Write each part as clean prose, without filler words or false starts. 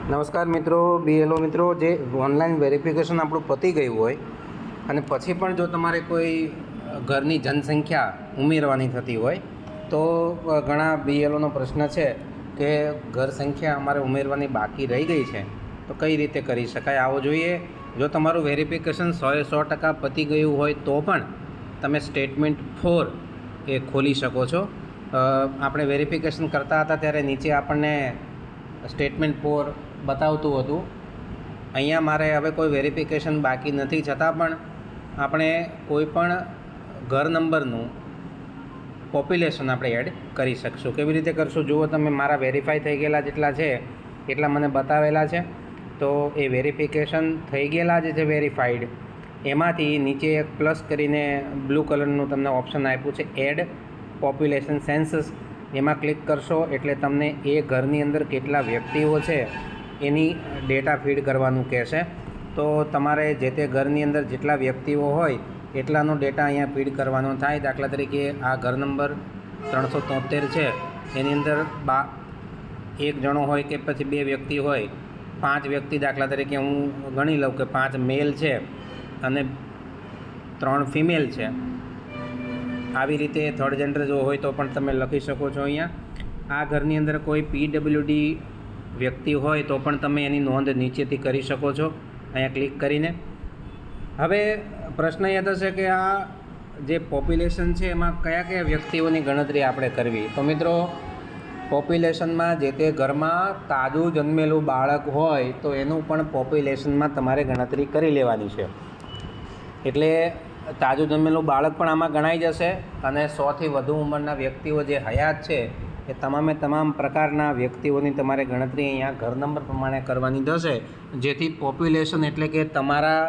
નમસ્કાર મિત્રો, બીએલઓ મિત્રો, જે ઓનલાઈન વેરિફિકેશન આપણું પતી ગયું હોય અને પછી પણ જો તમારે કોઈ ઘરની જનસંખ્યા ઉમેરવાની થતી હોય તો ઘણા બીએલઓનો પ્રશ્ન છે કે ઘર સંખ્યા અમારે ઉમેરવાની બાકી રહી ગઈ છે તો કઈ રીતે કરી શકાય. આવો જોઈએ. જો તમારું વેરિફિકેશન 100% પતી ગયું હોય તો પણ તમે સ્ટેટમેન્ટ 4 એ ખોલી શકો છો. આપણે વેરિફિકેશન કરતા હતા ત્યારે નીચે આપણને સ્ટેટમેન્ટ 4 બતાવતું હતું. અહીંયા મારે હવે કોઈ વેરિફિકેશન બાકી નથી, છતાં પણ આપણે કોઈ પણ ઘર નંબરનું પોપ્યુલેશન આપણે એડ કરી શકશું. કેવી રીતે કરશું જુઓ તમે. મારા વેરીફાઈ થઈ ગયેલા જેટલા છે એટલા મને બતાવેલા છે. તો એ વેરિફિકેશન થઈ ગયેલા જે છે વેરીફાઈડ, એમાંથી નીચે એક પ્લસ કરીને બ્લુ કલરનું તમને ઓપ્શન આપ્યું છે એડ પોપ્યુલેશન સેન્સસ. એમાં ક્લિક કરશો એટલે તમને એ ઘરની અંદર કેટલા વ્યક્તિઓ છે એની ડેટા ફીડ કરવાનું કહેશે. તો તમારે જે તે ઘરની અંદર જેટલા વ્યક્તિઓ હોય એટલાનો ડેટા અહીંયા ફીડ કરવાનો થાય. દાખલા તરીકે આ ઘર નંબર 373 છે, એની અંદર એક જણો હોય કે પછી 2 વ્યક્તિ હોય, 5 વ્યક્તિ દાખલા તરીકે હું ગણી લઉં કે 5 મેલ છે અને 3 ફિમેલ છે. આવી રીતે થર્ડ જેન્ડર જો હોય તો પણ તમે લખી શકો છો. અહીંયા આ ઘરની અંદર કોઈ પીડબ્લ્યુડી વ્યક્તિ હોય તો પણ તમે એની નોંધ નીચેથી કરી શકો છો અહીંયા ક્લિક કરીને. હવે પ્રશ્ન એ થશે કે આ જે પોપ્યુલેશન છે એમાં કયા કયા વ્યક્તિઓની ગણતરી આપણે કરવી. તો મિત્રો, પોપ્યુલેશનમાં જે તે ઘરમાં તાજું જન્મેલું બાળક હોય તો એનું પણ પોપ્યુલેશનમાં તમારે ગણતરી કરી લેવાની છે. એટલે તાજું જન્મેલું બાળક પણ આમાં ગણાઈ જશે અને 100થી વધુ ઉંમરના વ્યક્તિઓ જે હયાત છે એ તમામ પ્રકારના વ્યક્તિઓની તમારે ગણતરી અહીંયા ઘર નંબર પ્રમાણે કરવાની થશે. જેથી પોપ્યુલેશન એટલે કે તમારા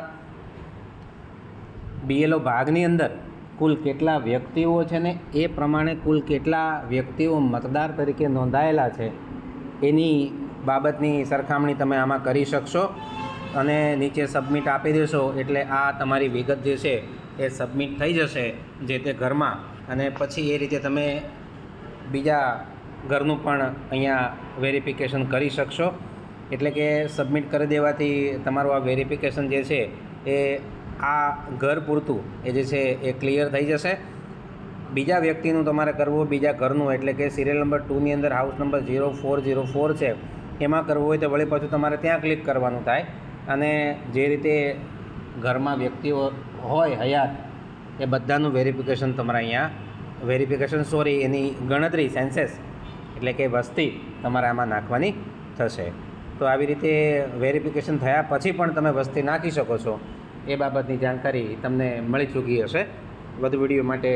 બીએલઓ ભાગની અંદર કુલ કેટલા વ્યક્તિઓ છે ને એ પ્રમાણે કુલ કેટલા વ્યક્તિઓ મતદાર તરીકે નોંધાયેલા છે એની બાબતની સરખામણી તમે આમાં કરી શકશો. અને નીચે સબમિટ આપી દેશો એટલે આ તમારી વિગત જે છે એ સબમિટ થઈ જશે જે તે ઘરમાં. અને પછી એ રીતે તમે બીજા ઘરનું પણ અહીંયા વેરિફિકેશન કરી શકશો. એટલે કે સબમિટ કરી દેવાથી તમારું આ વેરિફિકેશન જે છે એ આ ઘર પૂરતું એ જે છે એ ક્લિયર થઈ જશે. બીજા વ્યક્તિનું તમારે કરવું, બીજા ઘરનું એટલે કે સિરિયલ નંબર 2ની અંદર હાઉસ નંબર 0404 છે એમાં કરવું હોય તો વળી પાછું તમારે ત્યાં ક્લિક કરવાનું થાય. અને જે રીતે ઘરમાં વ્યક્તિઓ હોય હયાત એ બધાનું વેરિફિકેશન તમારે અહીંયા એની ગણતરી સેન્સસ એટલે કે વસ્તી તમારે આમાં નાખવાની થશે. તો આવી રીતે વેરિફિકેશન થયા પછી પણ તમે વસ્તી નાખી શકો છો. એ બાબતની જાણકારી તમને મળી ચૂકી હશે. વધુ વિડીયો માટે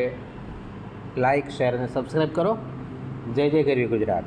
લાઇક, શેર અને સબસ્ક્રાઈબ કરો. જય જય ગરવી ગુજરાત.